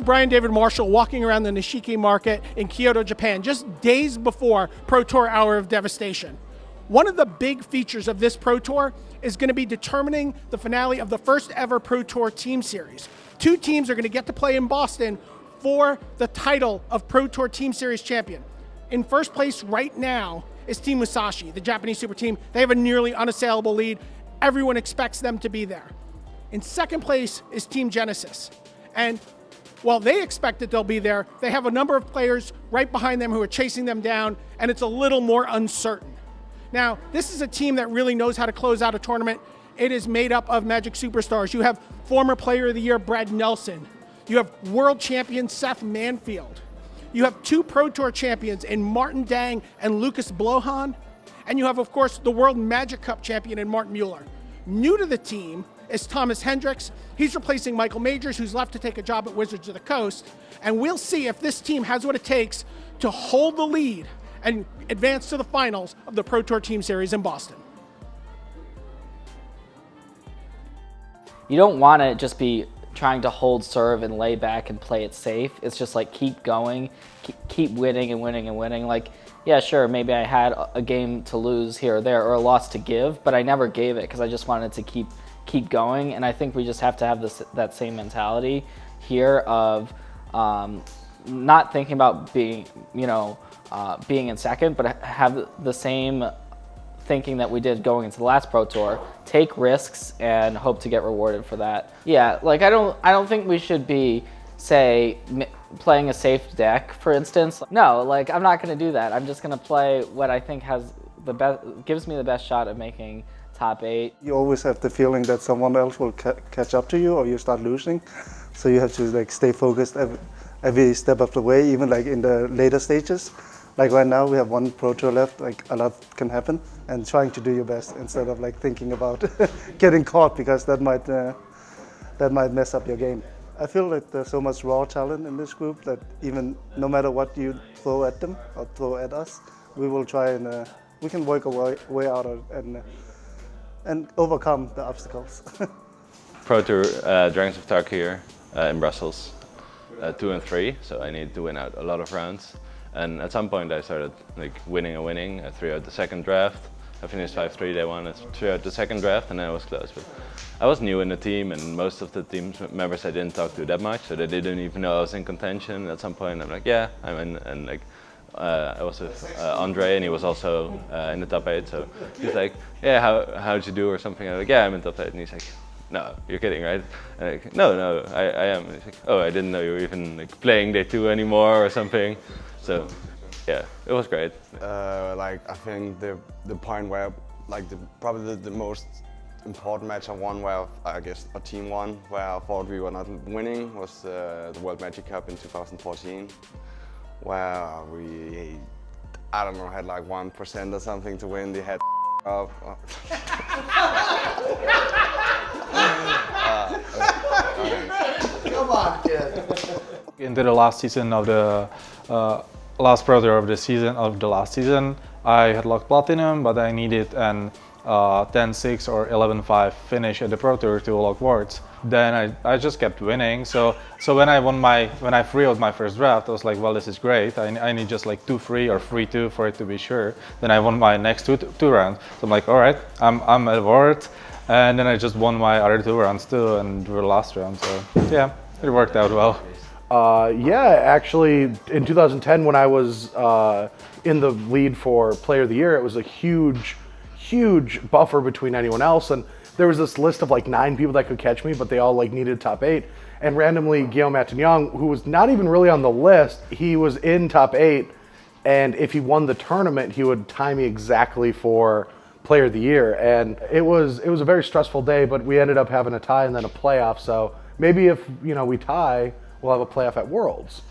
Brian David Marshall walking around the Nishiki market in Kyoto, Japan, just days before Pro Tour Hour of Devastation. One of the big features of this Pro Tour is going to be determining the finale of the first ever Pro Tour Team Series. 2 teams are going to get to play in Boston for the title of Pro Tour Team Series champion. In first place right now is Team Musashi, the Japanese super team. They have a nearly unassailable lead. Everyone expects them to be there. In second place is Team Genesis. And while they expect that they'll be there, they have a number of players right behind them who are chasing them down, and it's a little more uncertain. Now, this is a team that really knows how to close out a tournament. It is made up of Magic superstars. You have former Player of the Year Brad Nelson. You have world champion Seth Manfield. You have 2 Pro Tour champions in Martin Dang and Lucas Blohan. And you have, of course, the World Magic Cup champion in Martin Mueller. New to the team is Thomas Hendricks. He's replacing Michael Majors, who's left to take a job at Wizards of the Coast. And we'll see if this team has what it takes to hold the lead and advance to the finals of the Pro Tour Team Series in Boston. You don't want to just be trying to hold serve and lay back and play it safe. It's just like keep going, keep winning and winning and winning. Like, yeah, sure, maybe I had a game to lose here or there or a loss to give, but I never gave it because I just wanted to keep going. And I think we just have to have that same mentality here of not thinking about being, being in second, but have the same thinking that we did going into the last Pro Tour. Take risks and hope to get rewarded for that. Yeah, like I don't think we should be, say, playing a safe deck, for instance. No, like I'm not going to do that. I'm just going to play what I think has the best, gives me the best shot at making top 8. You always have the feeling that someone else will catch up to you or you start losing. So you have to like stay focused every step of the way, even like in the later stages. Like right now we have 1 Pro Tour left, like a lot can happen, and trying to do your best instead of like thinking about getting caught, because that might mess up your game. I feel like there's so much raw talent in this group that even no matter what you throw at them or throw at us, we will try and we can work our way out of it and overcome the obstacles. Pro Tour Dragons of Tarkir here in Brussels, 2 and 3, so I needed to win out a lot of rounds. And at some point I started like winning. I threw out the second draft. I finished 5-3 day 1, I threw out the second draft, and then I was close. But I was new in the team, and most of the team members I didn't talk to that much, so they didn't even know I was in contention. At some point I'm like, yeah, I'm in, and like I was with Andre, and he was also in the top 8, so he's like, yeah, how'd you do or something? I'm like, yeah, I'm in top 8, and he's like, no, you're kidding, right? And I'm like, no, I am. And he's like, oh, I didn't know you were even like playing day 2 anymore or something. So, yeah, it was great. Like I think the point where, like probably the most important match I won, where I guess a team won, where I thought we were not winning, was the World Magic Cup in 2014, where we, I don't know, had like 1% or something to win. They had up. Come on, kid. Into the last season of the last Pro Tour of the last season, I had locked Platinum, but I needed an 10-6 or 11-5 finish at the Pro Tour to lock Worlds. Then I just kept winning. So when I freed my first draft, I was like, well, this is great. I need just like 2-3 or 3-2 for it to be sure. Then I won my next two rounds. So I'm like, all right, I'm at Worlds. And then I just won my other 2 rounds too, and were the last round. So yeah, it worked out well. Yeah, actually, in 2010, when I was in the lead for Player of the Year, it was a huge buffer between anyone else, and there was this list of like 9 people that could catch me, but they all like needed top 8. And randomly, Guillaume Matignon, who was not even really on the list, he was in top 8, and if he won the tournament, he would tie me exactly for Player of the Year. And it was a very stressful day, but we ended up having a tie and then a playoff. So maybe if we tie, we'll have a playoff at Worlds.